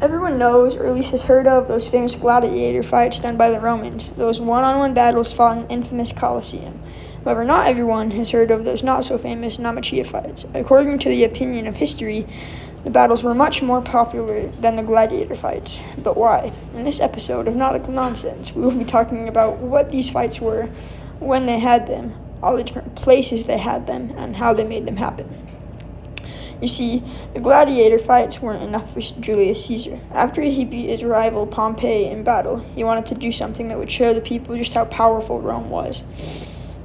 Everyone knows, or at least has heard of, those famous gladiator fights done by the Romans, those one-on-one battles fought in the infamous Colosseum. However, not everyone has heard of those not-so-famous Naumachia fights. According to the opinion of history, the battles were much more popular than the gladiator fights. But why? In this episode of Nautical Nonsense, we will be talking about what these fights were, when they had them, all the different places they had them, and how they made them happen. You see, the gladiator fights weren't enough for Julius Caesar. After he beat his rival Pompey in battle, he wanted to do something that would show the people just how powerful Rome was.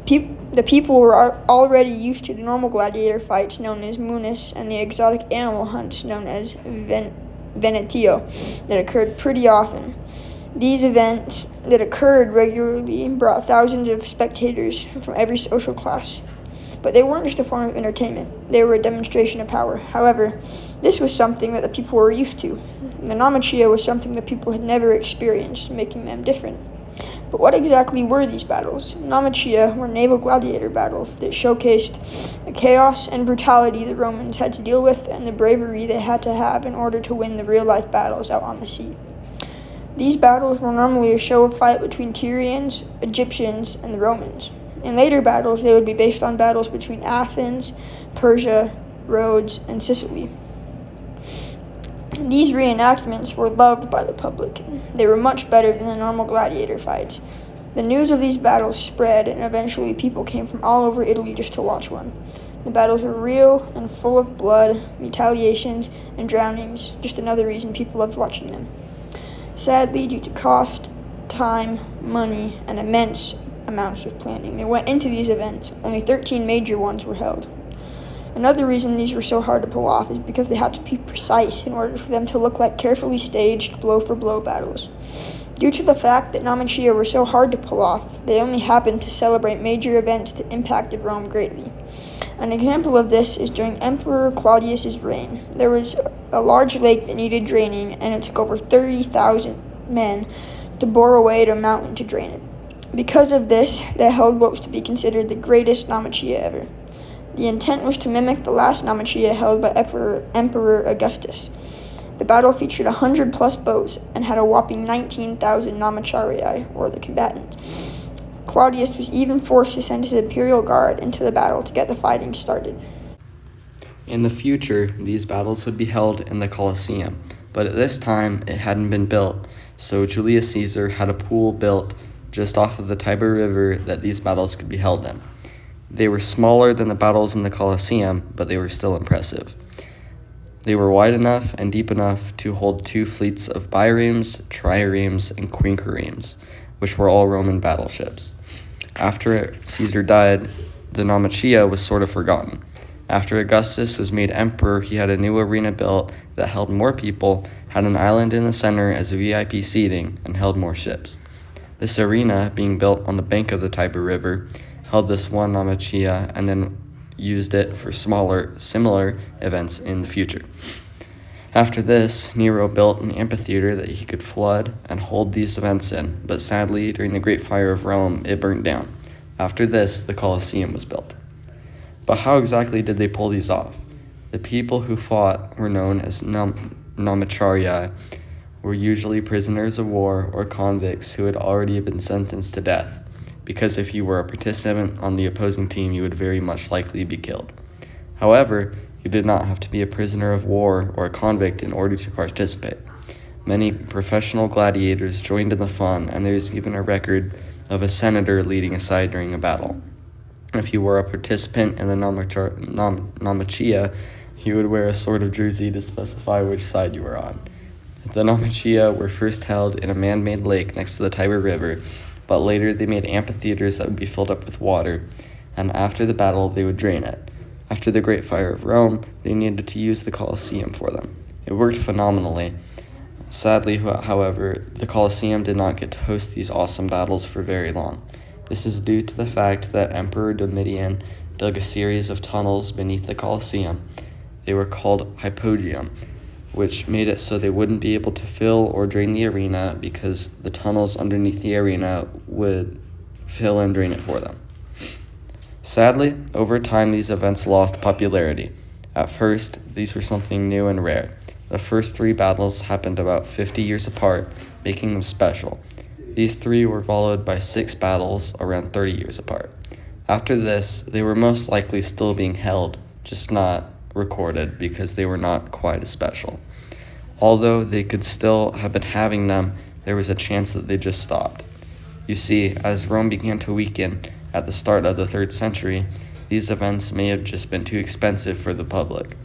The people were already used to the normal gladiator fights known as munus and the exotic animal hunts known as venatio that occurred pretty often. These events that occurred regularly brought thousands of spectators from every social class. But they weren't just a form of entertainment. They were a demonstration of power. However, this was something that the people were used to. The Naumachia was something that people had never experienced, making them different. But what exactly were these battles? Naumachia were naval gladiator battles that showcased the chaos and brutality the Romans had to deal with and the bravery they had to have in order to win the real-life battles out on the sea. These battles were normally a show of fight between Tyrians, Egyptians, and the Romans. In later battles, they would be based on battles between Athens, Persia, Rhodes, and Sicily. These reenactments were loved by the public. They were much better than the normal gladiator fights. The news of these battles spread, and eventually people came from all over Italy just to watch one. The battles were real and full of blood, retaliations, and drownings, just another reason people loved watching them. Sadly, due to cost, time, money, and immense amounts of planning that went into these events, only 13 major ones were held. Another reason these were so hard to pull off is because they had to be precise in order for them to look like carefully staged blow-for-blow battles. Due to the fact that Naumachia were so hard to pull off, they only happened to celebrate major events that impacted Rome greatly. An example of this is during Emperor Claudius's reign. There was a large lake that needed draining, and it took over 30,000 men to bore away to a mountain to drain it. Because of this, they held what was to be considered the greatest Naumachia ever. The intent was to mimic the last Naumachia held by Emperor Augustus. The battle featured 100-plus boats and had a whopping 19,000 Naumachiarii, or the combatants. Claudius was even forced to send his imperial guard into the battle to get the fighting started. In the future, these battles would be held in the Colosseum, but at this time it hadn't been built, so Julius Caesar had a pool built just off of the Tiber River that these battles could be held in. They were smaller than the battles in the Colosseum, but they were still impressive. They were wide enough and deep enough to hold 2 fleets of biremes, triremes, and quinquiremes, which were all Roman battleships. After Caesar died, the Naumachia was sort of forgotten. After Augustus was made emperor, he had a new arena built that held more people, had an island in the center as VIP seating, and held more ships. This arena, being built on the bank of the Tiber River, held this one Naumachia and then used it for similar events in the future. After this, Nero built an amphitheater that he could flood and hold these events in, but sadly, during the Great Fire of Rome, it burnt down. After this, the Colosseum was built. But how exactly did they pull these off? The people who fought were known as Naumachiarii, were usually prisoners of war or convicts who had already been sentenced to death, because if you were a participant on the opposing team, you would very much likely be killed. However, you did not have to be a prisoner of war or a convict in order to participate. Many professional gladiators joined in the fun, and there is even a record of a senator leading a side during a battle. If you were a participant in the Naumachia, you would wear a sort of jersey to specify which side you were on. The Naumachia were first held in a man-made lake next to the Tiber River, but later they made amphitheaters that would be filled up with water, and after the battle they would drain it. After the Great Fire of Rome, they needed to use the Colosseum for them. It worked phenomenally. Sadly, however, the Colosseum did not get to host these awesome battles for very long. This is due to the fact that Emperor Domitian dug a series of tunnels beneath the Colosseum. They were called hypogeum, which made it so they wouldn't be able to fill or drain the arena because the tunnels underneath the arena would fill and drain it for them. Sadly, over time these events lost popularity. At first, these were something new and rare. The first 3 battles happened about 50 years apart, making them special. These 3 were followed by 6 battles around 30 years apart. After this, they were most likely still being held, just not recorded because they were not quite as special. Although they could still have been having them, there was a chance that they just stopped. You see, as Rome began to weaken at the start of the 3rd century, these events may have just been too expensive for the public.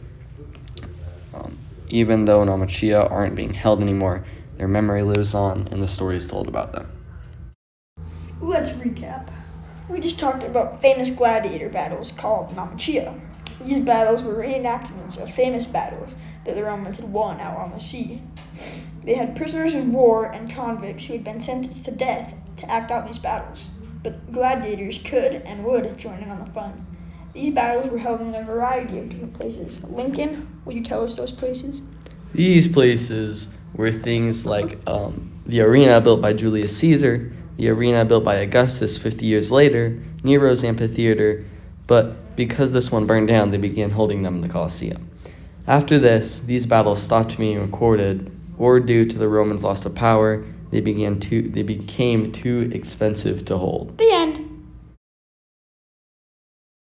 Even though Naumachia aren't being held anymore, their memory lives on and the stories told about them. Let's recap. We just talked about famous gladiator battles called Naumachia. These battles were reenactments of famous battles that the Romans had won out on the sea. They had prisoners of war and convicts who had been sentenced to death to act out these battles, but gladiators could and would join in on the fun. These battles were held in a variety of different places. Lincoln, will you tell us those places? These places were things like the arena built by Julius Caesar, the arena built by Augustus 50 years later, Nero's amphitheater, but because this one burned down, they began holding them in the Colosseum. After this, these battles stopped being recorded, or due to the Romans' loss of power, they became too expensive to hold. The end.